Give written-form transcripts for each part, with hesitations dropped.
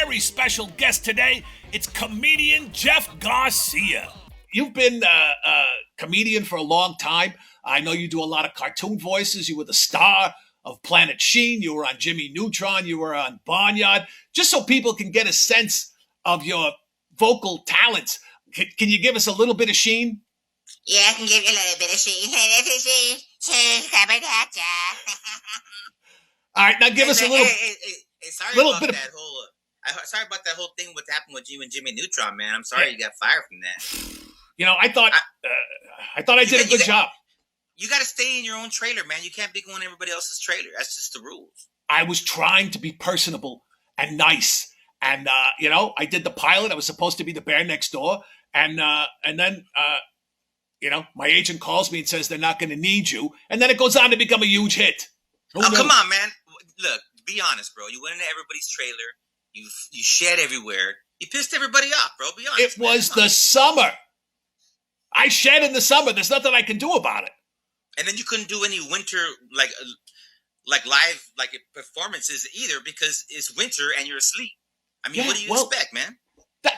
very special guest today. It's comedian Jeff Garcia. You've been a comedian for a long time. I know you do a lot of cartoon voices. You were the star of Planet SHEEN. You were on Jimmy Neutron. You were on Barnyard. Just so people can get a sense of your vocal talents, can you give us a little bit of SHEEN? Yeah, I can give you a little bit of SHEEN. All right, now give us a little. Sorry about that whole thing. What happened with you and Jimmy Neutron, man? I'm sorry you got fired from that. You know, I thought I did a good job. You got to stay in your own trailer, man. You can't be going everybody else's trailer. That's just the rules. I was trying to be personable and nice, and you know, I did the pilot. I was supposed to be the bear next door, and then you know, my agent calls me and says they're not going to need you, and then it goes on to become a huge hit. Come on, man. Look, be honest, bro. You went into everybody's trailer. You shed everywhere. You pissed everybody off, bro. Be honest. It was the summer. I shed in the summer. There's nothing I can do about it. And then you couldn't do any winter like live performances either because it's winter and you're asleep. I mean, what do you expect, man?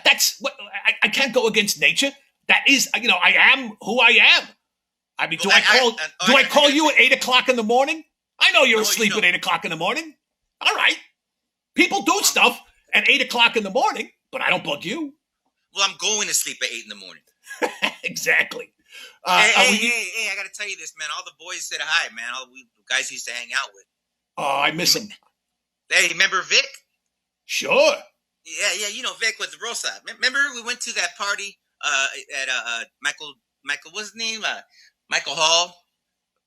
That's what I can't go against nature. That is, you know, I am who I am. I mean, do I call you at 8 o'clock in the morning? I know you're asleep at 8 o'clock in the morning. All right. People do stuff at 8 o'clock in the morning, but I don't bug you. Well, I'm going to sleep at 8 in the morning. Exactly. Hey, I got to tell you this, man. All the boys said hi, man. All the guys used to hang out with. Oh, I miss them. Hey, remember Vic? Sure. Yeah, you know Vic with Rosa. Remember we went to that party at Michael, what's his name? Michael Hall.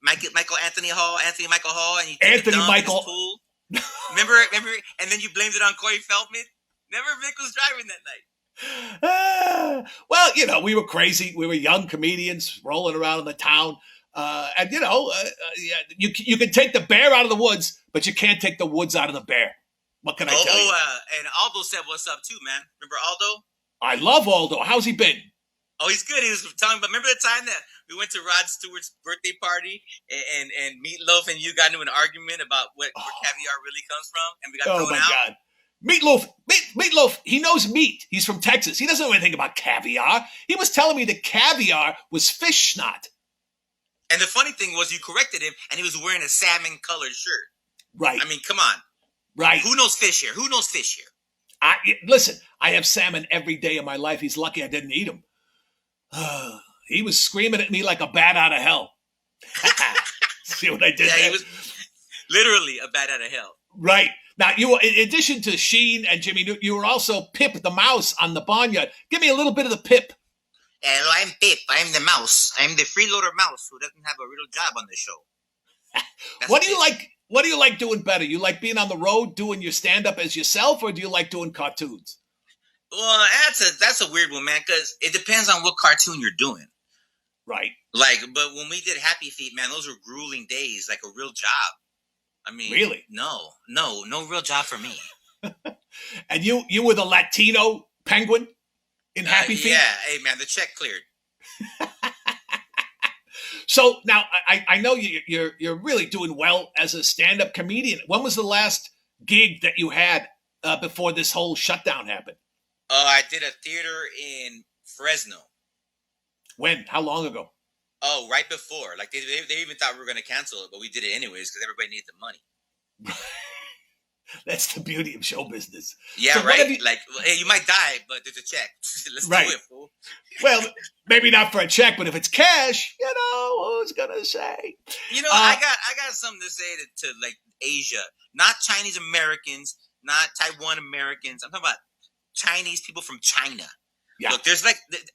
Michael Anthony Hall, Michael Hall, and you took Anthony a dump Michael. in his pool. Remember, and then you blamed it on Corey Feldman. Never Vic was driving that night. Well, you know, we were crazy. We were young comedians rolling around in the town, and you know, you can take the bear out of the woods, but you can't take the woods out of the bear. What can I tell you? And Aldo said, "What's up, too, man? Remember Aldo? I love Aldo. How's he been? Oh, he's good. He was telling me, but remember the time that we went to Rod Stewart's birthday party and Meatloaf and you got into an argument about where caviar really comes from, and we got thrown out? Oh, my God. Meatloaf, he knows meat. He's from Texas. He doesn't know anything about caviar. He was telling me that caviar was fish snot. And the funny thing was you corrected him, and he was wearing a salmon-colored shirt. Right. I mean, come on. Right. Who knows fish here? Listen, I have salmon every day of my life. He's lucky I didn't eat him. He was screaming at me like a bat out of hell. See what I did there? He was literally a bat out of hell. Right. Now, you were, in addition to SHEEN and Jimmy Newton, you were also PIP the Mouse on the Barnyard. Give me a little bit of the PIP. Hello, I'm Pip. I'm the mouse. I'm the freeloader mouse who doesn't have a real job on the show. What do you like? What do you like doing better? You like being on the road doing your stand-up as yourself, or do you like doing cartoons? Well, that's a weird one, man, because it depends on what cartoon you're doing. Right. But when we did Happy Feet, man, those were grueling days, like a real job. I mean, really? No real job for me. And you were the Latino penguin in Happy Feet? Yeah. Hey, man, the check cleared. So now I know you're really doing well as a stand-up comedian. When was the last gig that you had before this whole shutdown happened? I did a theater in Fresno. When? How long ago? Oh, right before. Like they even thought we were going to cancel it, but we did it anyways because everybody needed the money. That's the beauty of show business. Yeah, so right. Hey, you might die, but there's a check. Let's do it, fool. Well, maybe not for a check, but if it's cash, you know, who's gonna say? You know, I got something to say to like Asia, not Chinese Americans, not Taiwan Americans. I'm talking about Chinese people from China. Yeah. Look, there's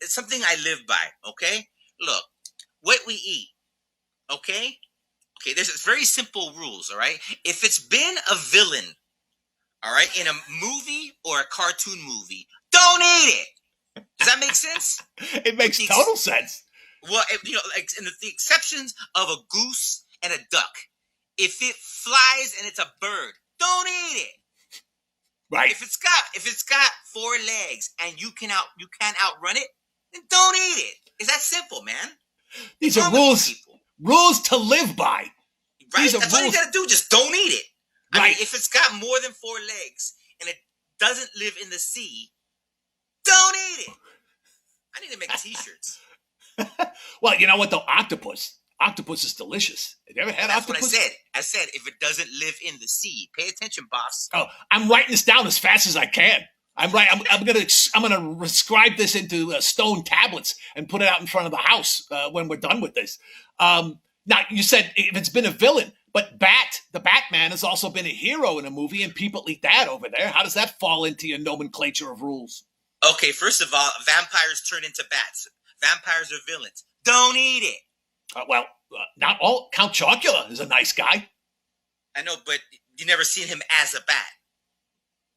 it's something I live by. Okay, look, what we eat. Okay, there's very simple rules. All right, if it's been a villain, all right, in a movie or a cartoon movie, don't eat it. Does that make sense? It makes total sense. Well, you know, like in the exceptions of a goose and a duck, if it flies and it's a bird, don't eat it. Right. If it's got 4 legs and you can't outrun it, then don't eat it. It's that simple, man. These are rules to live by. Right. That's all you gotta do. Just don't eat it. Right. I mean, if it's got more than 4 legs and it doesn't live in the sea, don't eat it. I need to make T-shirts. Well, you know what though? Octopus. Octopus is delicious. Have you ever had octopus? That's what I said. I said if it doesn't live in the sea. Pay attention, boss. Oh, I'm writing this down as fast as I can. I'm gonna inscribe this into stone tablets and put it out in front of the house when we're done with this. Now you said if it's been a villain, but the Batman has also been a hero in a movie, and people eat that over there. How does that fall into your nomenclature of rules? Okay, first of all, vampires turn into bats. Vampires are villains. Don't eat it. Not all. Count Chocula is a nice guy. I know, but you never seen him as a bat.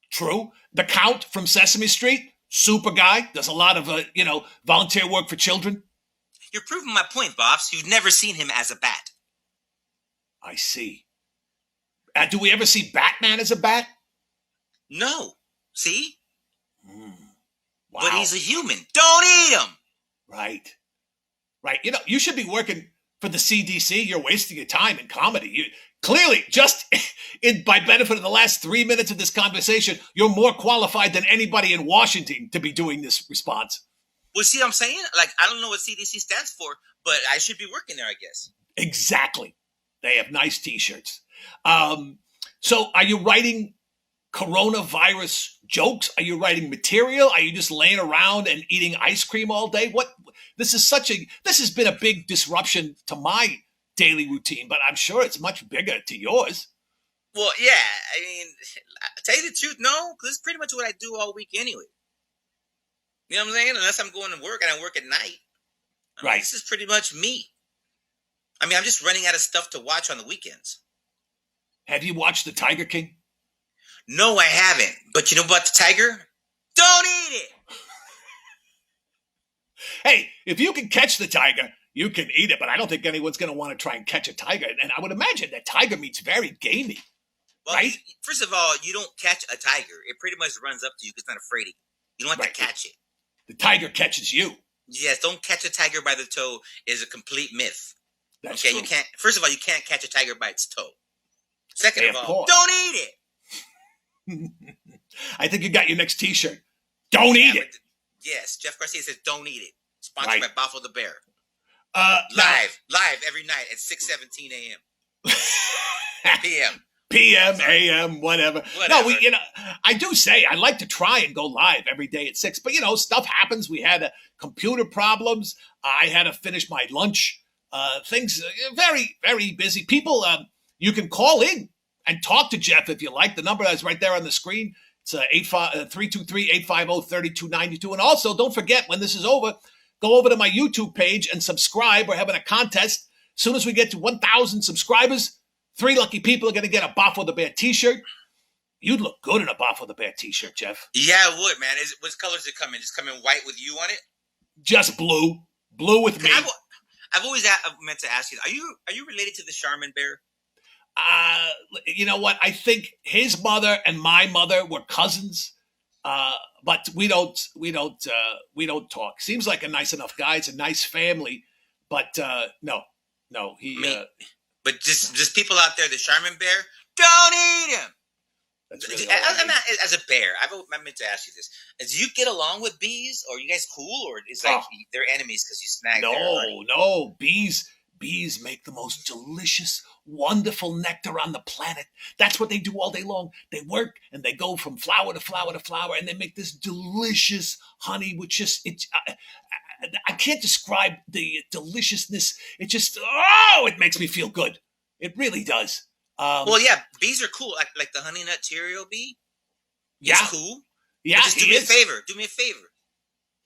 True. The Count from Sesame Street, super guy, does a lot of volunteer work for children. You're proving my point, Boffs. You've never seen him as a bat. I see. Do we ever see Batman as a bat? No. See? Wow. But he's a human. Don't eat him. Right. You should be working for the CDC. You're wasting your time in comedy. You clearly, just by benefit of the last 3 minutes of this conversation, you're more qualified than anybody in Washington to be doing this response. Well, see what I'm saying? Like, I don't know what CDC stands for, but I should be working there, I guess. Exactly. They have nice T-shirts. So are you writing coronavirus jokes? Are you writing material? Are you just laying around and eating ice cream all day? This has been a big disruption to my daily routine, but I'm sure it's much bigger to yours. Well, yeah. I mean, to tell you the truth, no, because it's pretty much what I do all week anyway. You know what I'm saying? Unless I'm going to work and I work at night. Right. This is pretty much me. I mean, I'm just running out of stuff to watch on the weekends. Have you watched The Tiger King? No, I haven't. But you know about the tiger? Don't eat it! Hey, if you can catch the tiger, you can eat it, but I don't think anyone's going to want to try and catch a tiger. And I would imagine that tiger meat's very gamey, well, right? First of all, you don't catch a tiger. It pretty much runs up to you because it's not afraid of you. You don't have to catch it. The tiger catches you. Yes, don't catch a tiger by the toe is a complete myth. That's okay, true. you can't. First of all, you can't catch a tiger by its toe. Second Hey, of all, don't eat it. I think you got your next T-shirt. Don't eat it. Yes, Jeff Garcia says don't eat it. Sponsored by Boffo the Bear. Live every night at 6:17 a.m. PM, AM, whatever. No, I do say I like to try and go live every day at 6, but stuff happens. We had computer problems. I had to finish my lunch. Things very, very busy. People, you can call in and talk to Jeff if you like. The number is right there on the screen. It's 323-850-3292. And also, don't forget, when this is over, go over to my YouTube page and subscribe. We're having a contest. As soon as we get to 1,000 subscribers, 3 lucky people are going to get a Boffo the Bear T-shirt. You'd look good in a Boffo the Bear T-shirt, Jeff. Yeah, I would, man. What colors it come in? Just come in white with you on it? Just blue. Blue with me. I've always meant to ask you, are you related to the Charmin bear? You know what? I think his mother and my mother were cousins, but we don't talk. Seems like a nice enough guy. It's a nice family, but no. But just people out there, the Charmin bear, don't eat him. Really as a bear, I meant to ask you this: do you get along with bees, or are you guys cool, or is like they're enemies because you snagged their honey? No, bees make the most delicious, wonderful nectar on the planet. That's what they do all day long. They work and they go from flower to flower to flower, and they make this delicious honey, which I can't describe the deliciousness. It it makes me feel good. It really does. Well, yeah, bees are cool. Like the honey nut Cheerio bee. Yeah, he's cool. Yeah, just do me a favor. Do me a favor.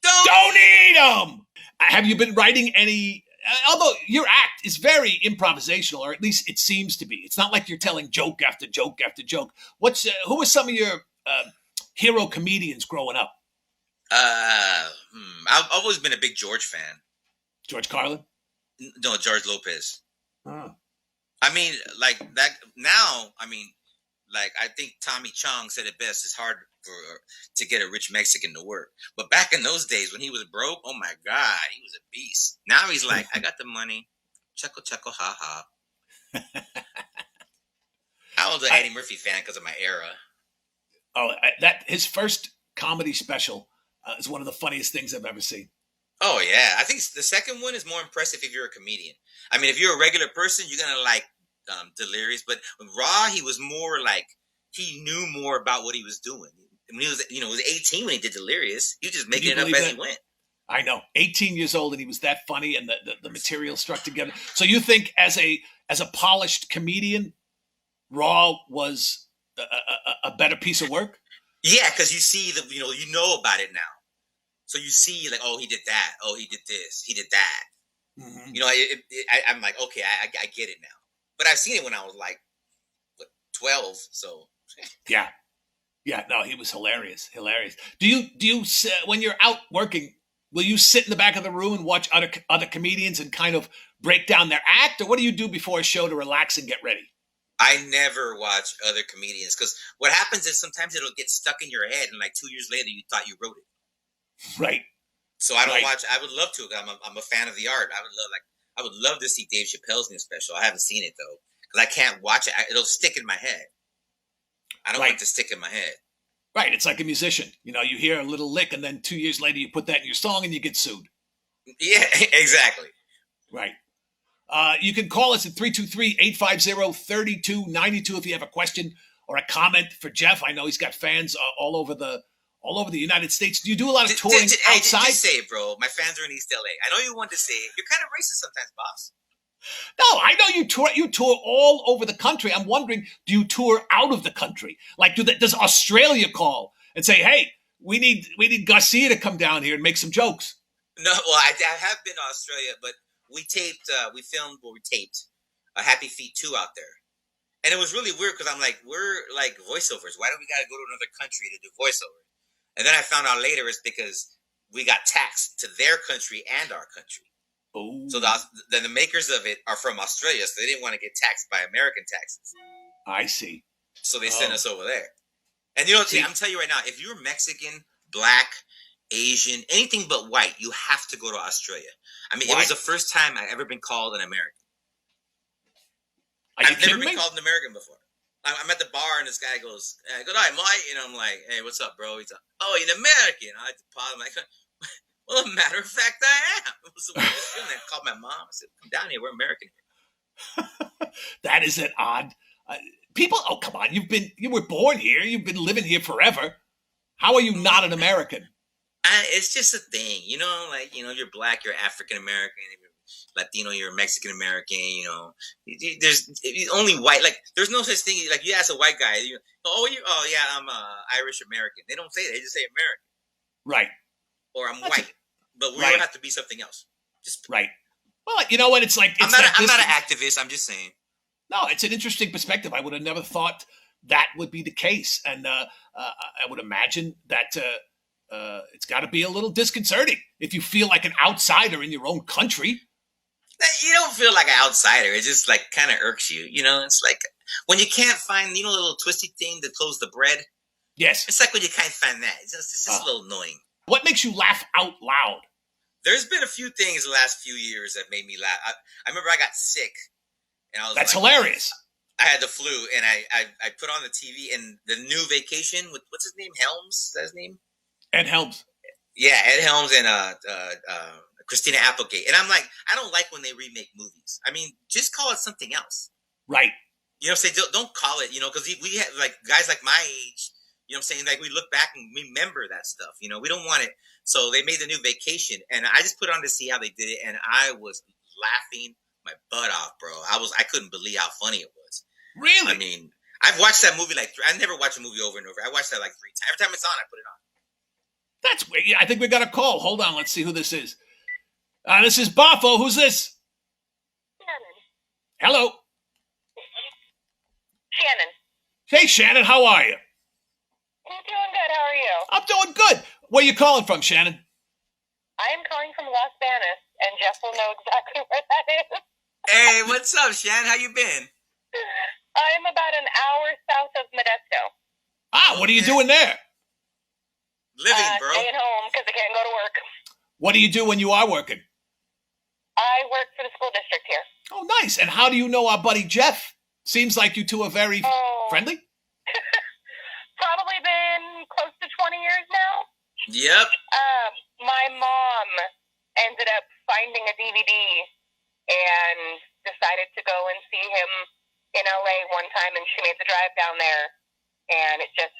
Don't eat them. Have you been writing any? Although your act is very improvisational, or at least it seems to be. It's not like you're telling joke after joke after joke. Who were some of your hero comedians growing up? I've always been a big George fan. George Carlin? No, George Lopez. Oh. I mean, like that now. I mean, like I think Tommy Chong said it best. It's hard to get a rich Mexican to work. But back in those days when he was broke, oh my God, he was a beast. Now he's like, I got the money. Chuckle, chuckle, ha ha. I was an Eddie Murphy fan because of my era. That his first comedy special is one of the funniest things I've ever seen. Oh yeah, I think the second one is more impressive if you're a comedian. I mean, if you're a regular person, you're gonna like Delirious, but with Raw, he was more like he knew more about what he was doing. When he was, was 18 when he did Delirious. He was just making it up as he went. I know, 18 years old, and he was that funny, and the material struck together. So you think, as a polished comedian, Raw was a better piece of work? Yeah, because you see you know about it now. So you see, like, oh, he did that. Oh, he did this. He did that. Mm-hmm. I'm like, okay, I get it now. But I've seen it when I was like, 12. So yeah. No, he was hilarious. Do you when you're out working, will you sit in the back of the room and watch other comedians and kind of break down their act, or what do you do before a show to relax and get ready? I never watch other comedians because what happens is sometimes it'll get stuck in your head, and like 2 years later, you thought you wrote it. Right. So I don't watch. I would love to. I'm a fan of the art. I would love to see Dave Chappelle's new special. I haven't seen it though because I can't watch it. It'll stick in my head. I don't want it to stick in my head. Right. It's like a musician. You hear a little lick, and then 2 years later, you put that in your song, and you get sued. Yeah, exactly. Right. You can call us at 323-850-3292 if you have a question or a comment for Jeff. I know he's got fans all over the United States. Do you do a lot of touring outside? Just say it, bro. My fans are in East LA. I know you want to say it. You're kind of racist sometimes, boss. No, I know you tour. You tour all over the country. I'm wondering, do you tour out of the country? Like, does Australia call and say, "Hey, we need Garcia to come down here and make some jokes"? No, well, I have been to Australia, but we taped a Happy Feet 2 out there. And it was really weird because I'm like, we're like voiceovers. Why do we got to go to another country to do voiceover? And then I found out later it's because we got taxed to their country and our country. Oh. So the makers of it are from Australia, so they didn't want to get taxed by American taxes. I see. So they sent us over there. And I'm telling you right now, if you're Mexican, Black, Asian, anything but white, you have to go to Australia. I mean, It was the first time I've ever been called an American. I've never been called an American before. I'm at the bar and this guy goes, "Good night, Mike," and I'm like, "Hey, what's up, bro?" He's like, "Oh, you're an American." I like to pause. I'm like, "Well, as a matter of fact, I am." So I called my mom. I said, "Come down here. We're American." That is an odd. People, oh come on! You were born here. You've been living here forever. How are you not an American? It's just a thing, you're Black, you're African American, you're Latino, you're Mexican American, There's only white, like, there's no such thing, like, you ask a white guy, I'm Irish American. They don't say that, they just say American. Right. Or I'm white. But we don't have to be something else. Just right. Well, you know what? It's like, I'm not an activist, I'm just saying. No, it's an interesting perspective. I would have never thought that would be the case. And I would imagine that it's got to be a little disconcerting if you feel like an outsider in your own country. You don't feel like an outsider. It just like kind of irks you. It's like when you can't find, the little twisty thing that closes the bread. Yes. It's like when you can't find that. It's just a little annoying. What makes you laugh out loud? There's been a few things the last few years that made me laugh. I remember I got sick. And I was That's hilarious. I had the flu, and I put on the TV, and the new Vacation with, what's his name? Helms? Is that his name? Ed Helms. Yeah, Ed Helms and Christina Applegate. And I'm like, I don't like when they remake movies. I mean, just call it something else. Right. Say, don't call it, because we have, like, guys like my age, like, we look back and remember that stuff, we don't want it. So they made the new Vacation, and I just put it on to see how they did it, and I was laughing my butt off, bro. I couldn't believe how funny it was. Really? I mean, I've watched that movie I never watch a movie over and over. I watched that like 3 times. Every time it's on, I put it on. That's weird. I think we got a call. Hold on. Let's see who this is. This is Boffo. Who's this? Shannon. Hello. Shannon. Hey, Shannon. How are you? I'm doing good. How are you? I'm doing good. Where you calling from, Shannon? I am calling from Las Vegas, and Jeff will know exactly where that is. Hey, what's up, Shannon? How you been? I'm about an hour south of Modesto. What are you doing there? Living, bro. Staying home because I can't go to work. What do you do when you are working? I work for the school district here. Oh, nice. And how do you know our buddy Jeff? Seems like you two are very friendly. Probably been Yep. My mom ended up finding a DVD and decided to go and see him in LA one time, and she made the drive down there, and it just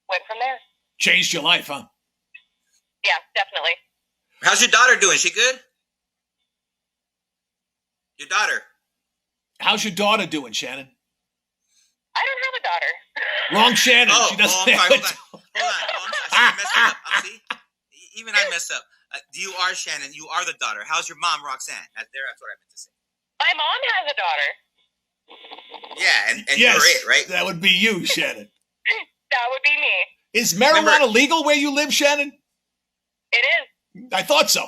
went from there. Changed your life, huh? Yeah, definitely. How's your daughter doing? She good? Your daughter. How's your daughter doing, Shannon? I don't have a daughter. Wrong Shannon. She doesn't I'm sorry. have Hold on. I messed up. See? Even I messed up. You are Shannon. You are the daughter. How's your mom, Roxanne? That's what I meant to say. My mom has a daughter. Yeah, and yes, you're it, right? That would be you, Shannon. That would be me. Is marijuana legal where you live, Shannon? It is. I thought so.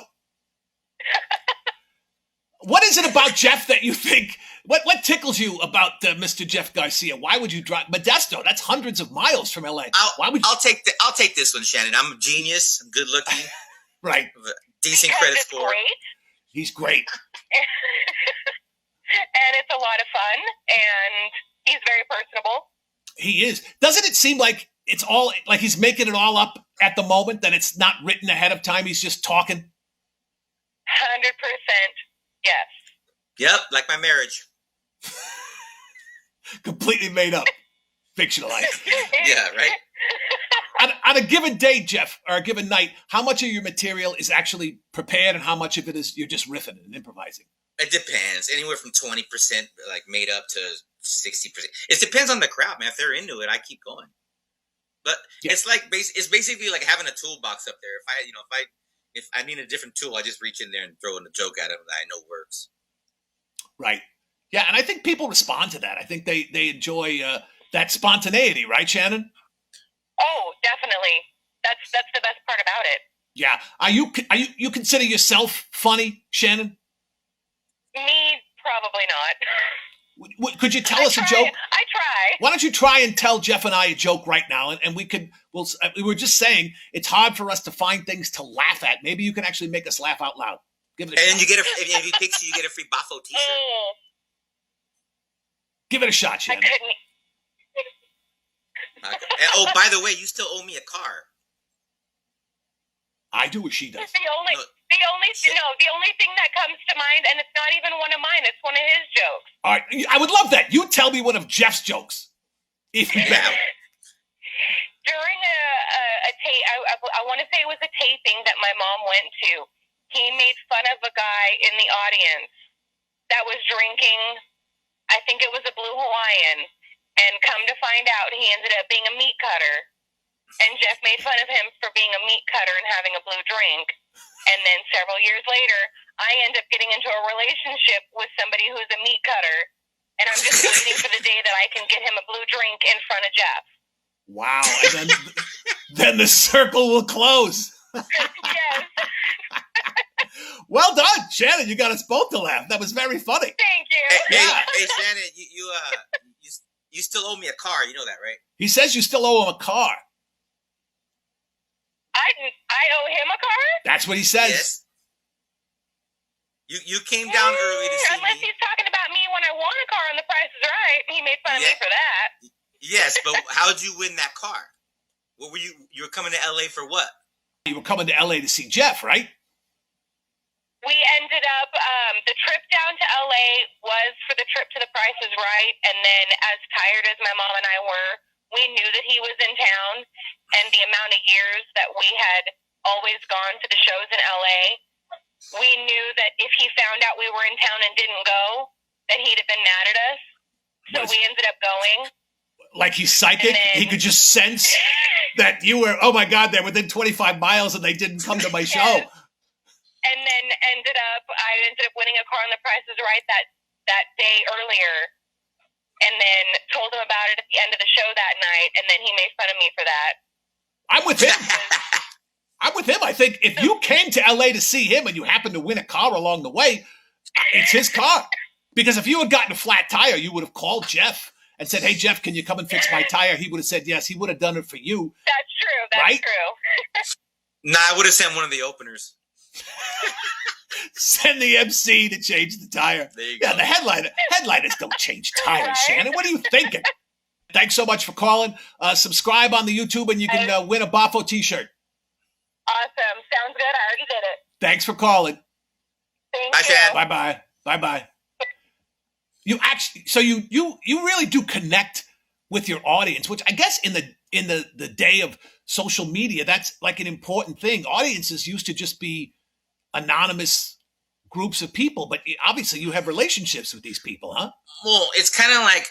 What is it about Jeff that you think? What tickles you about Mr. Jeff Garcia? Why would you drive Modesto? That's hundreds of miles from LA. Why would you? I'll take this one, Shannon. I'm a genius. I'm good looking. Right. Decent because credit it's score. Great. He's great. And it's a lot of fun, and he's very personable. He is. Doesn't it seem like it's all like he's making it all up at the moment, that it's not written ahead of time? He's just talking. 100%. Yes. Yep, like my marriage. Completely made up. Fictionalized. Yeah, right? On a given day, Jeff, or a given night, how much of your material is actually prepared and how much of it is you're just riffing and improvising? It depends. Anywhere from 20% like made up to 60%. It depends on the crowd, man. If they're into it, I keep going. But it's like it's basically like having a toolbox up there. If I need a different tool, I just reach in there and throw in a joke at them that I know works. Right. Yeah, and I think people respond to that. I think they enjoy that spontaneity, right, Shannon? Oh, definitely. That's the best part about it. Yeah. Are you consider yourself funny, Shannon? Me, probably not. Could you tell us a joke? I try. Why don't you try and tell Jeff and I a joke right now, and we were just saying it's hard for us to find things to laugh at. Maybe you can actually make us laugh out loud. Give it a shot. And then if you picture, you get a free Boffo t-shirt. Give it a shot, Shannon. Okay. And, by the way, you still owe me a car. I do, or she does. The only thing that comes to mind, and it's not even one of mine. It's one of his jokes. All right, I would love that. You tell me one of Jeff's jokes, if you can. During a tape, I want to say it was a taping that my mom went to. He made fun of a guy in the audience that was drinking. I think it was a Blue Hawaiian, and come to find out, he ended up being a meat cutter. And Jeff made fun of him for being a meat cutter and having a blue drink. And then several years later, I end up getting into a relationship with somebody who's a meat cutter. And I'm just waiting for the day that I can get him a blue drink in front of Jeff. Wow. And then the circle will close. Yes. Well done, Shannon. You got us both to laugh. That was very funny. Thank you. Hey Shannon, you still owe me a car. You know that, right? He says you still owe him a car. I owe him a car? That's what he says. Yes. You came down early to see Unless he's talking about me when I won a car on The Price is Right. He made fun of me for that. Yes, but how'd you win that car? What were you were coming to LA for what? You were coming to LA to see Jeff, right? We ended up, the trip down to LA was for the trip to The Price is Right. And then as tired as my mom and I were, we knew that he was in town, and the amount of years that we had always gone to the shows in LA, we knew that if he found out we were in town and didn't go, that he'd have been mad at us. So we ended up going. Like he's psychic? He could just sense that you were, oh my God, they're within 25 miles and they didn't come to my show. Yes. And then I ended up winning a car on The Price is Right that day earlier. And then told him about it at the end of the show that night, and then he made fun of me for that. I'm with him. I'm with him. I think if you came to LA to see him and you happened to win a car along the way, it's his car. Because if you had gotten a flat tire, you would have called Jeff and said, hey, Jeff, can you come and fix my tire? He would have said yes. He would have done it for you. That's true. That's true. Nah, I would have sent one of the openers. Send the MC to change the tire. There you go. Yeah, the headliners don't change tires, Right? Shannon. What are you thinking? Thanks so much for calling. Subscribe on the YouTube and you can win a Boffo t-shirt. Awesome. Sounds good. I already did it. Thanks for calling. Thank Bye, you. Chad. Bye-bye. Bye-bye. You actually, so you really do connect with your audience, which I guess in the day of social media, that's like an important thing. Audiences used to just be anonymous groups of people, but obviously you have relationships with these people, huh? Well, it's kind of like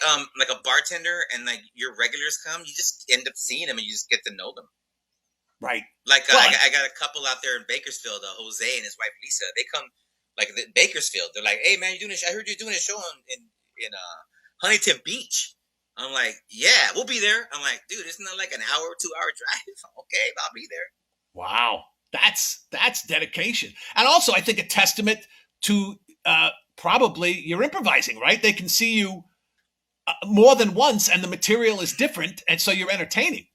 a bartender, and like your regulars come, you just end up seeing them, and you just get to know them. Right. Like I got a couple out there in Bakersfield, Jose and his wife Lisa. They come like Bakersfield. They're like, "Hey man, I heard you're doing a show in Huntington Beach." I'm like, "Yeah, we'll be there." I'm like, "Dude, isn't that like an hour, 2-hour drive?" Okay, I'll be there. Wow, that's dedication, and also I think a testament to probably your improvising. Right? They can see you more than once, and the material is different, and so you're entertaining.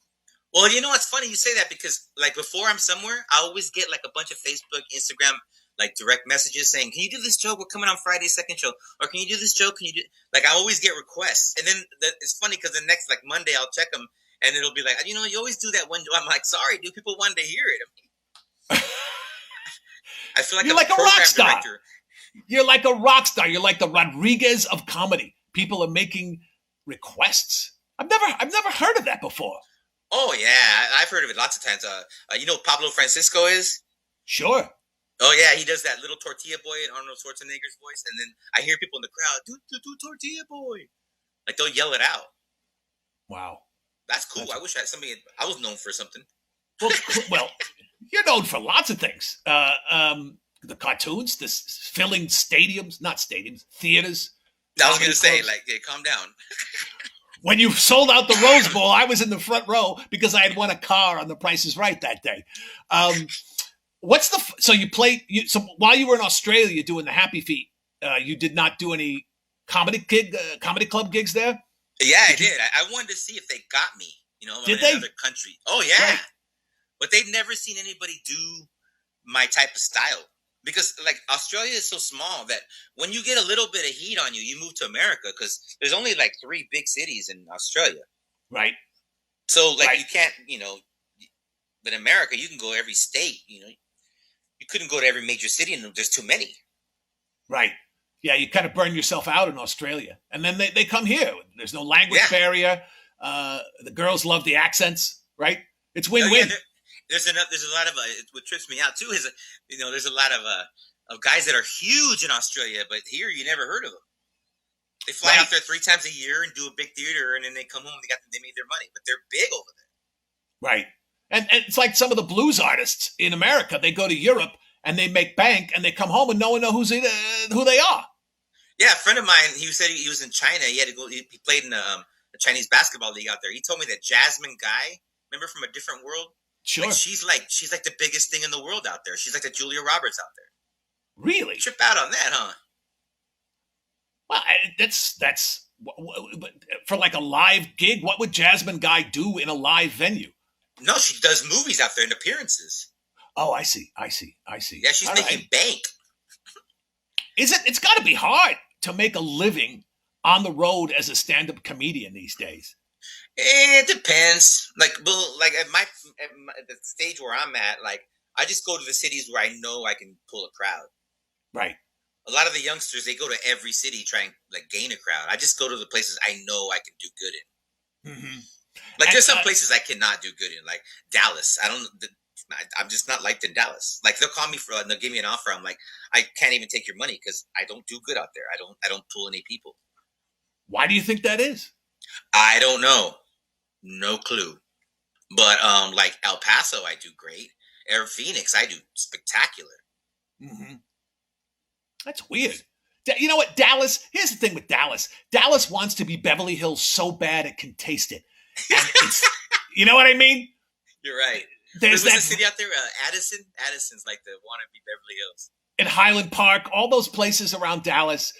Well, you know what's funny? You say that because like before I'm somewhere, I always get like a bunch of Facebook, Instagram, like direct messages saying, "Can you do this joke? We're coming on Friday, second show." Or "Can you do this joke? Can you do?" Like I always get requests, and then it's funny because the next like Monday I'll check them, and it'll be like, "You know, you always do that one." I'm like, "Sorry, dude. People wanted to hear it." I feel like you're like a rock star. Director. You're like a rock star. You're like the Rodriguez of comedy. People are making requests. I've never heard of that before. Oh yeah, I've heard of it lots of times. You know who Pablo Francisco is? Sure. Oh yeah, he does that little tortilla boy in Arnold Schwarzenegger's voice, and then I hear people in the crowd, "Do tortilla boy," like they'll yell it out. Wow, that's cool. I wish I was known for something. Well, you're known for lots of things. The cartoons, filling stadiums, not stadiums, theaters. I was going to say, like, hey, calm down. When you sold out the Rose Bowl, I was in the front row because I had won a car on The Price is Right that day. So you played, so while you were in Australia doing the Happy Feet, you did not do any comedy club gigs there? Yeah, I did. I wanted to see if they got me, in another country. Oh, yeah. Right. But they've never seen anybody do my type of style. Because, like, Australia is so small that when you get a little bit of heat on you, you move to America because there's only, like, 3 big cities in Australia. Right. So, like, you can't, but in America, you can go every state, You couldn't go to every major city, and there's too many. Right. Yeah, you kind of burn yourself out in Australia. And then they come here. There's no language barrier. The girls love the accents, right? It's win-win. There's a lot of what trips me out too is there's a lot of guys that are huge in Australia, but here you never heard of them. They fly out there 3 times a year and do a big theater, and then they come home. They made their money, but they're big over there. Right, and it's like some of the blues artists in America. They go to Europe and they make bank, and they come home and no one knows who they are. Yeah, a friend of mine. He said he was in China. He had to go. He played in a Chinese basketball league out there. He told me that Jasmine Guy, remember from A Different World. Sure. Like she's like the biggest thing in the world out there. She's like the Julia Roberts out there. Really? Trip out on that, huh? Well, that's for like a live gig. What would Jasmine Guy do in a live venue? No, she does movies out there and appearances. Oh, I see. Yeah, she's making bank. It's got to be hard to make a living on the road as a stand-up comedian these days. It depends. Like at the stage where I'm at, like I just go to the cities where I know I can pull a crowd. Right. A lot of the youngsters, they go to every city trying like gain a crowd. I just go to the places I know I can do good in. Mm-hmm. Like there's some places I cannot do good in, like Dallas. I'm just not liked in Dallas. Like they'll call me they'll give me an offer. I'm like, I can't even take your money because I don't do good out there. I don't pull any people. Why do you think that is? I don't know. No clue. But like El Paso, I do great. Air Phoenix, I do spectacular. Mm-hmm. That's weird. You know what, Dallas? Here's the thing with Dallas. Dallas wants to be Beverly Hills so bad it can taste it. You know what I mean? You're right. There's that city out there, Addison. Addison's like the wannabe Beverly Hills. In Highland Park, all those places around Dallas.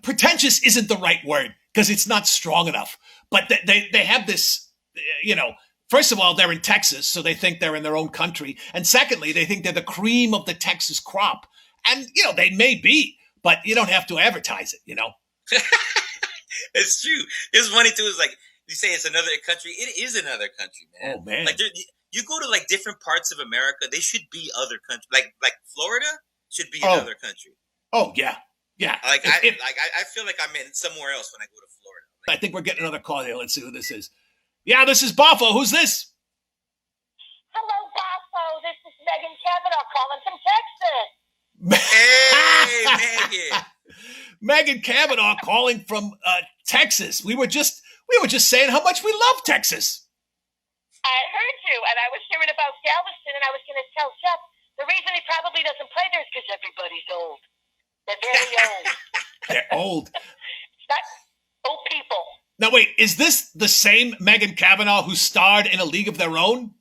Pretentious isn't the right word because it's not strong enough. But they have this, first of all, they're in Texas, so they think they're in their own country. And secondly, they think they're the cream of the Texas crop. And, they may be, but you don't have to advertise it, It's true. It's funny, too. It's like you say it's another country. It is another country, man. Oh, man. Like you go to like different parts of America, they should be other countries. Like Florida should be another country. Oh yeah, yeah. I feel like I'm in somewhere else when I go to Florida. I think we're getting another call here. Let's see who this is. Yeah, this is Boffo. Who's this? Hello, Boffo. This is Megan Kavanaugh calling from Texas. Hey, Megan. Megan Kavanaugh calling from Texas. We were just saying how much we love Texas. I heard you, and I was hearing about Galveston, and I was going to tell Jeff the reason he probably doesn't play there is because everybody's old. They're very old. They're old. It's not old people. Now wait, is this the same Megan Kavanaugh who starred in A League of Their Own?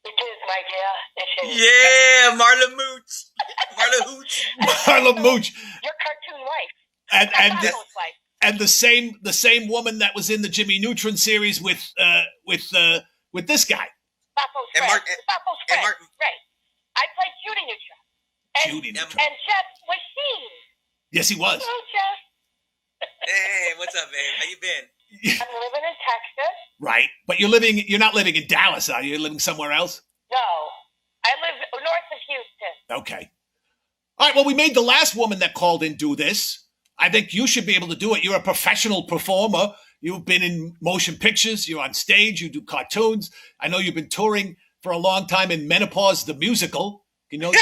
It is, my dear. It is. Yeah, Marla Mooch. Marla Hooch. Marla Mooch. Your cartoon wife. And the same woman that was in the Jimmy Neutron series with this guy. Boffo's friend. Boffo's friend. Right. I played Judy Neutron. Judy Neutron. And Jeff was SHEEN. Yes, he was. Hello, Jeff. Hey, what's up, babe? How you been? I'm living in Texas. Right. But you're not living in Dallas, are you? You're living somewhere else? No. I live north of Houston. Okay. All right, well, we made the last woman that called in do this. I think you should be able to do it. You're a professional performer. You've been in motion pictures. You're on stage. You do cartoons. I know you've been touring for a long time in Menopause, the musical. You know,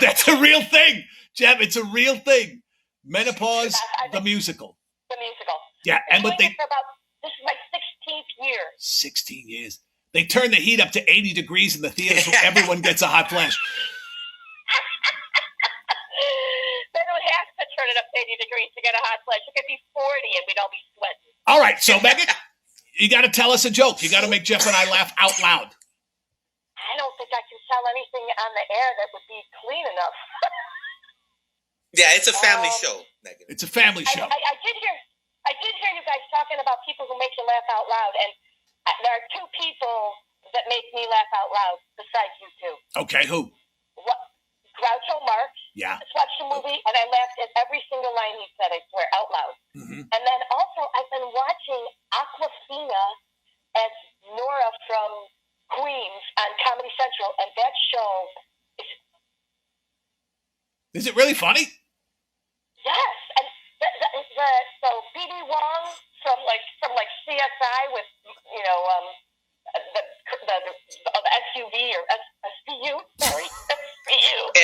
that's a real thing, Jeff. It's a real thing. Menopause, the musical. The musical. Yeah, and this is my 16th year. 16 years. They turn the heat up to 80 degrees in the theater so everyone gets a hot flash. They don't have to turn it up to 80 degrees to get a hot flash. It could be 40 and we'd all be sweating. All right, so Megan, you got to tell us a joke. You got to make Jeff and I laugh out loud. I don't think I can tell anything on the air that would be clean enough. Yeah, it's a family show, Megan. It's a family show. I did hear you guys talking about people who make you laugh out loud, and there are two people that make me laugh out loud besides you two. Okay, who? Groucho Marx. Yeah. I just watched the movie, and I laughed at every single line he said, I swear, out loud. Mm-hmm. And then also, I've been watching Aquafina as Nora from Queens on Comedy Central, and that show is it really funny? Yes, and so B.D. Wong from CSI with the SUV or SVU, sorry,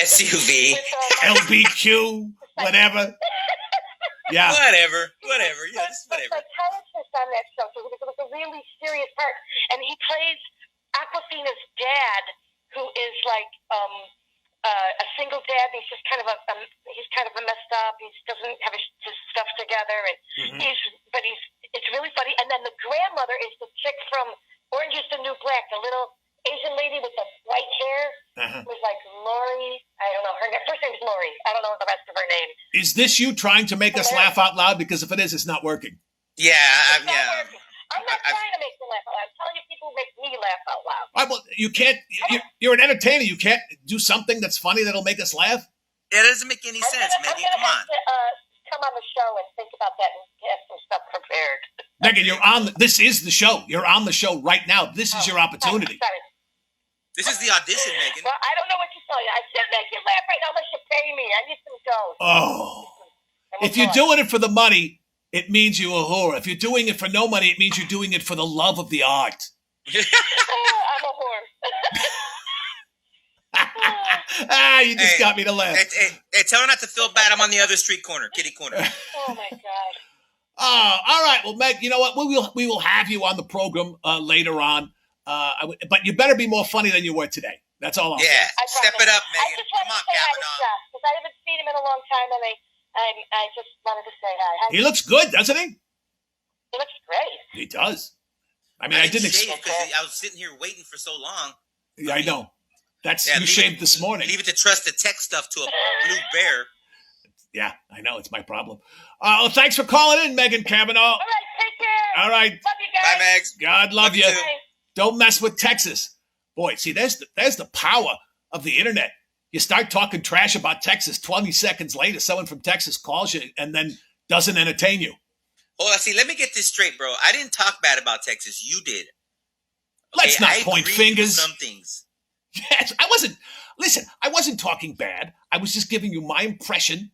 SUV, LBQ, whatever. Yeah, whatever. Yes, whatever. The psychologist on that show, so it was a really serious part, and he plays Aquafina's dad, who is like a single dad. He's just kind of a messed up. He doesn't have his stuff together, and it's really funny. And then the grandmother is the chick from Orange Is the New Black, the little Asian lady with the white hair. It was like Lori. I don't know her first name is Lori. I don't know the rest of her name. Is this you trying to make us laugh out loud? Because if it is, it's not working. Yeah, I'm not trying to make you laugh out loud. I'm telling you, people make me laugh out loud. All right, well, you can't. You're an entertainer. You can't do something that's funny that'll make us laugh. It doesn't make any sense, Megan. Come on. Come on the show and think about that and get some stuff prepared. Megan, you're on. This is the show. You're on the show right now. This is your opportunity. Sorry. This is the audition, Megan. Well, I don't know what to tell you. I can't make you laugh right now unless you pay me. I need some dough. Oh, if you're doing it for the money, it means you're a whore. If you're doing it for no money, it means you're doing it for the love of the art. I'm a whore. You just got me to laugh. Hey, tell her not to feel bad. I'm on the other street corner, kitty corner. Oh my God. Oh, all right. Well, Meg, you know what? We will have you on the program later on. But you better be more funny than you were today. That's all. Yeah, step it up, Megan. Come on, Kavanaugh. Because I haven't seen him in a long time, and I just wanted to say hi. He looks good, doesn't he? He looks great. He does. I mean, I didn't expect because I was sitting here waiting for so long. Yeah, I know. You shaved this morning. Leave it to trust the tech stuff to a blue bear. Yeah, I know. It's my problem. Well, thanks for calling in, Megan Kavanaugh. All right, take care. All right. Love you guys. Bye, Megs. God love you. Too. Don't mess with Texas. Boy, see, there's the power of the internet. You start talking trash about Texas, 20 seconds later, someone from Texas calls you and then doesn't entertain you. Hold on, see, let me get this straight, bro. I didn't talk bad about Texas. You did. Let's not I point agree fingers. with some things. Yes, I wasn't talking bad. I was just giving you my impression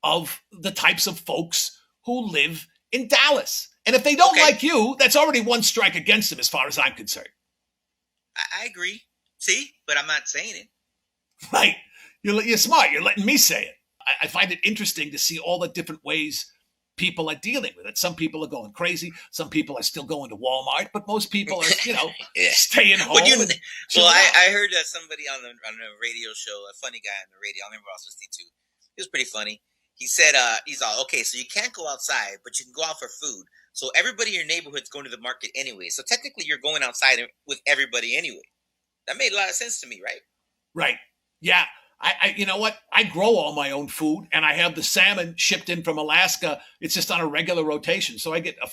of the types of folks who live in Dallas. And if they don't like you, that's already one strike against them as far as I'm concerned. I agree. See? But I'm not saying it. Right. You're smart. You're letting me say it. I find it interesting to see all the different ways people are dealing with it. Some people are going crazy. Some people are still going to Walmart, but most people are, staying home. I heard that somebody on a radio show, a funny guy on the radio, I remember I was listening to. He was pretty funny. He said, he's all, okay, so you can't go outside, but you can go out for food. So everybody in your neighborhood's going to the market anyway. So technically you're going outside with everybody anyway. That made a lot of sense to me, right? Right. Yeah. I you know what? I grow all my own food, and I have the salmon shipped in from Alaska. It's just on a regular rotation. So I get a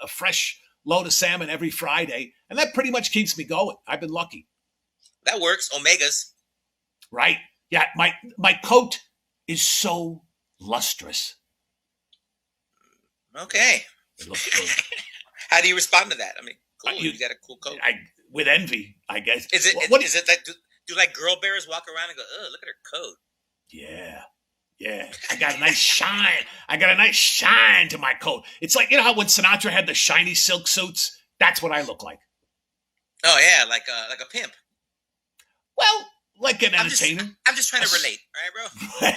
fresh load of salmon every Friday, and that pretty much keeps me going. I've been lucky. That works. Omegas. Right. Yeah. My coat is so lustrous. Okay. It looks good. How do you respond to that? I mean, cool. You got a cool coat. With envy, I guess. Is it like do like girl bears walk around and go, oh, look at her coat? Yeah. I got a nice shine. I got a nice shine to my coat. It's like, how when Sinatra had the shiny silk suits? That's what I look like. Oh yeah, like a pimp. Well, like an entertainer. I'm just trying to relate, right,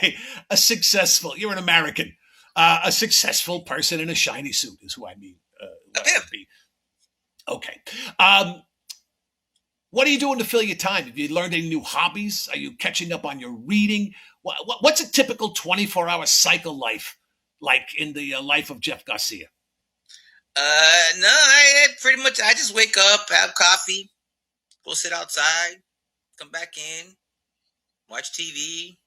bro? A successful. You're an American. A successful person in a shiny suit is who I mean. A pimp. Okay. What are you doing to fill your time? Have you learned any new hobbies? Are you catching up on your reading? What's a typical 24-hour cycle life like in the life of Jeff Garcia? No, I just wake up, have coffee, go sit outside, come back in, watch TV.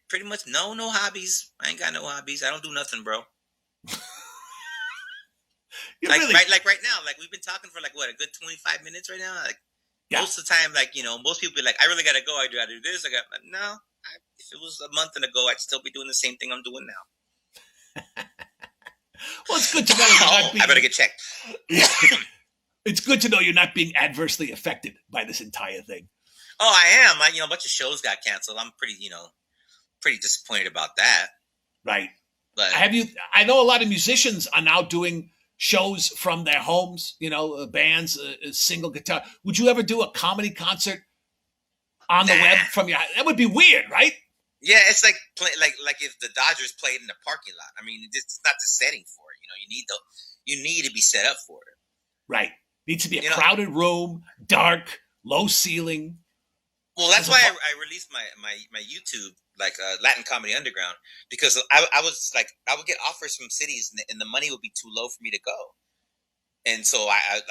Pretty much no hobbies. I ain't got no hobbies. I don't do nothing, bro. Like right now, like we've been talking for like a good 25 minutes right now. Like most of the time, like most people be like, I really gotta go. I do this. If it was a month ago, I'd still be doing the same thing I'm doing now. Well, it's good to know. I better get checked. It's good to know you're not being adversely affected by this entire thing. Oh, I am. A bunch of shows got canceled. I'm pretty disappointed about that. Right. But I know a lot of musicians are now doing shows from their homes, bands, a single guitar. Would you ever do a comedy concert on the web from your? That would be weird, right? Yeah, it's like if the Dodgers played in the parking lot. I mean, it's not the setting for it. You need to be set up for it. Right. Needs to be a crowded room, dark, low ceiling. Well, that's why I released my YouTube, Latin Comedy Underground, because I would get offers from cities and the money would be too low for me to go. And so I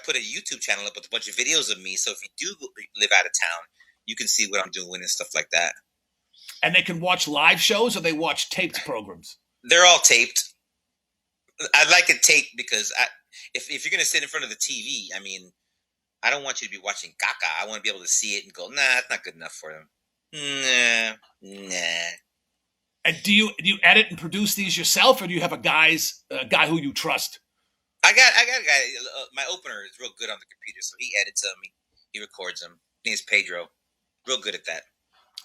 put a YouTube channel up with a bunch of videos of me. So if you do live out of town, you can see what I'm doing and stuff like that. And they can watch live shows or they watch taped programs? They're all taped. I like it taped because if you're going to sit in front of the TV, I mean, I don't want you to be watching Gaga. I want to be able to see it and go, nah, it's not good enough for them. Nah. And do you edit and produce these yourself, or do you have a guy who you trust? I got a guy. My opener is real good on the computer, so he edits them. He records them. His name's Pedro. Real good at that.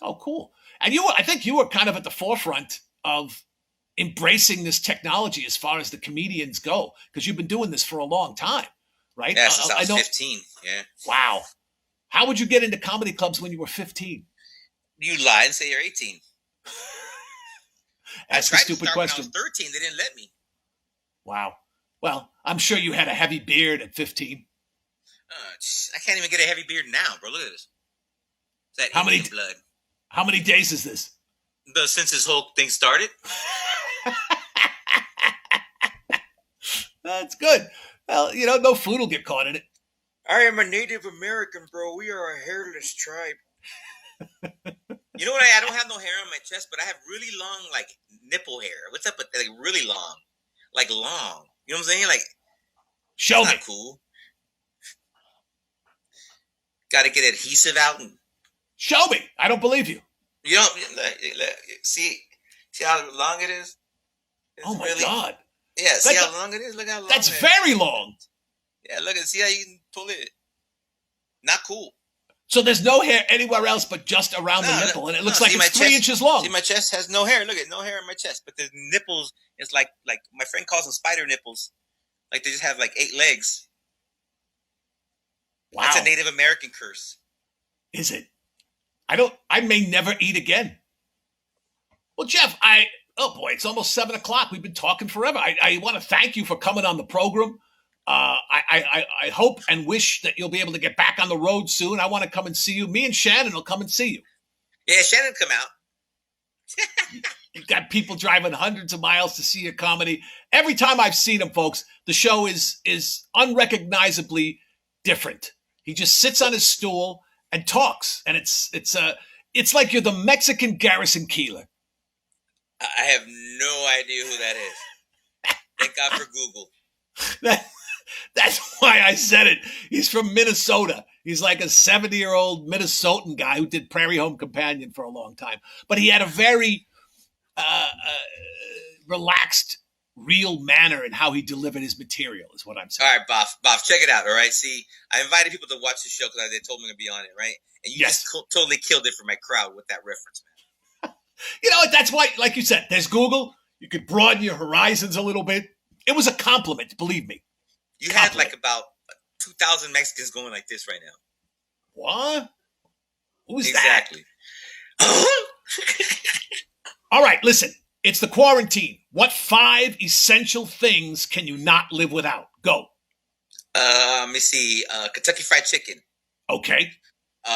Oh, cool. And I think you were kind of at the forefront of embracing this technology as far as the comedians go, because you've been doing this for a long time, right? Yeah, since I was 15. Yeah. Wow. How would you get into comedy clubs when you were 15? You lie and say you're 18. That's a stupid question. When I was 13, they didn't let me. Wow. Well, I'm sure you had a heavy beard at 15. I can't even get a heavy beard now, bro. Look at this. It's that Indian blood. How many days is this? Since this whole thing started. That's good. Well, no food will get caught in it. I am a Native American, bro. We are a hairless tribe. You know what? I don't have no hair on my chest, but I have really long, nipple hair. What's up with really long? Long. You know what I'm saying? Show me. Cool. Got to get adhesive out and. Show me. I don't believe you. You don't see how long it is? Oh my God. Yeah, see how long it is? Look how long that's very long. Yeah, see how you can pull it. Not cool. So there's no hair anywhere else but just around the nipple, and it looks like it's 3 inches long. See, my chest has no hair. Look at no hair in my chest, but the nipples, it's like my friend calls them spider nipples. Like they just have like 8 legs. Wow. That's a Native American curse. Is it? I may never eat again. Well, Jeff, oh boy, it's almost 7 o'clock. We've been talking forever. I want to thank you for coming on the program. I hope and wish that you'll be able to get back on the road soon. I want to come and see you. Me and Shannon will come and see you. Yeah, Shannon come out. You've got people driving hundreds of miles to see your comedy. Every time I've seen him, folks, the show is unrecognizably different. He just sits on his stool and talks, and it's like you're the Mexican Garrison Keillor. I have no idea who that is. Thank God for Google. That's why I said it. He's from Minnesota. He's like a 70-year-old Minnesotan guy who did Prairie Home Companion for a long time. But he had a very relaxed, real manner in how he delivered his material, is what I'm saying. All right, Boff, check it out, all right? See, I invited people to watch the show because they told me to be on it, right? And you just totally killed it for my crowd with that reference, man. You know what? That's why, like you said, there's Google. You could broaden your horizons a little bit. It was a compliment, believe me. You had like about 2,000 Mexicans going like this right now. What? Who's exactly. that? All right, listen. It's the quarantine. What 5 essential things can you not live without? Go. Let me see. Kentucky Fried Chicken. Okay. The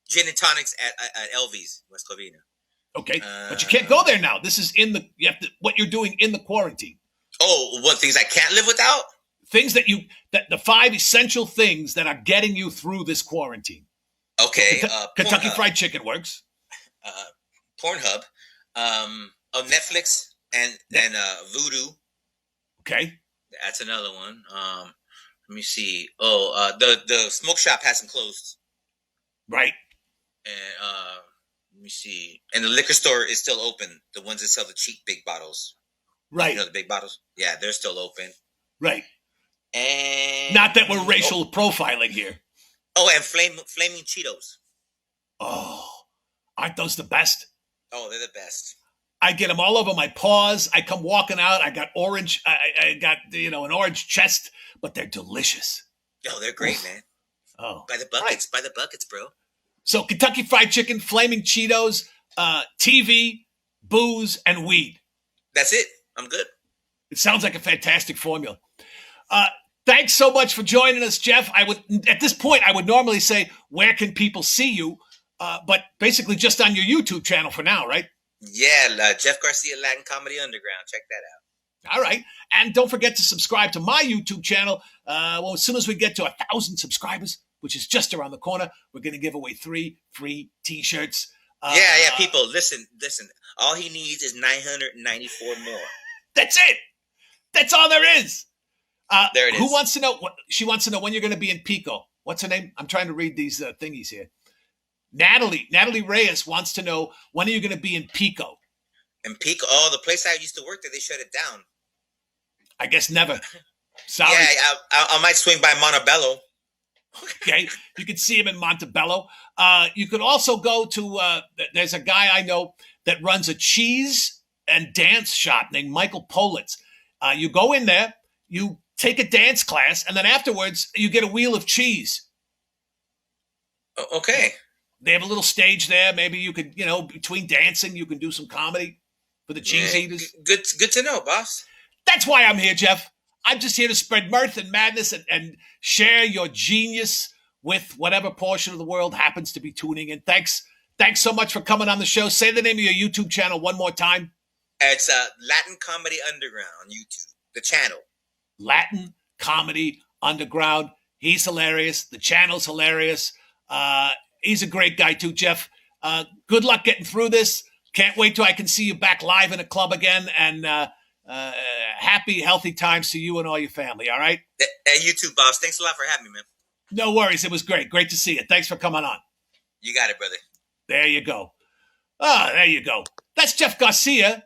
gin and tonics at Elvy's, West Covina. Okay, but you can't go there now. This is what you're doing in the quarantine. Oh, what things I can't live without? Things that the 5 essential things that are getting you through this quarantine. Okay, Kentucky Fried Chicken works. Pornhub, Netflix and Voodoo. Okay, that's another one. Let me see. Oh, the smoke shop hasn't closed. Right. And let me see. And the liquor store is still open. The ones that sell the cheap big bottles. Right. You know the big bottles? Yeah, they're still open. Right. And not that we're racial profiling here. Oh, and flaming Cheetos. Oh, aren't those the best? Oh, they're the best. I get them all over my paws. I come walking out. I got orange. I got an orange chest, but they're delicious. Oh, they're great, man. Oh, by the buckets, bro. So Kentucky Fried Chicken, flaming Cheetos, TV, booze, and weed. That's it. I'm good. It sounds like a fantastic formula. Thanks so much for joining us, Jeff. At this point, I would normally say, where can people see you? But basically just on your YouTube channel for now, right? Yeah, Jeff Garcia, Latin Comedy Underground. Check that out. All right. And don't forget to subscribe to my YouTube channel. As soon as we get to 1,000 subscribers, which is just around the corner, we're going to give away 3 free T-shirts. Yeah. People, listen. All he needs is 994 more. That's it. That's all there is. There it is. Who wants to know? She wants to know when you're going to be in Pico. What's her name? I'm trying to read these thingies here. Natalie Reyes wants to know, when are you going to be in Pico? In Pico? Oh, the place I used to work there, they shut it down. I guess never. Sorry. Yeah, I might swing by Montebello. Okay, you can see him in Montebello. You could also go to, there's a guy I know that runs a cheese and dance shop named Michael Politz. You go in there, you take a dance class, and then afterwards you get a wheel of cheese. Okay. They have a little stage there. Maybe you could, between dancing, you can do some comedy for the cheese eaters. Good to know, boss. That's why I'm here, Jeff. I'm just here to spread mirth and madness and share your genius with whatever portion of the world happens to be tuning in. Thanks so much for coming on the show. Say the name of your YouTube channel one more time. It's Latin Comedy Underground on YouTube, the channel. Latin Comedy Underground. He's hilarious. The channel's hilarious. He's a great guy too, Jeff. Good luck getting through this. Can't wait till I can see you back live in a club again. And happy, healthy times to you and all your family, all right? And you too, boss. Thanks a lot for having me, man. No worries. It was great. Great to see you. Thanks for coming on. You got it, brother. There you go. There you go. That's Jeff Garcia.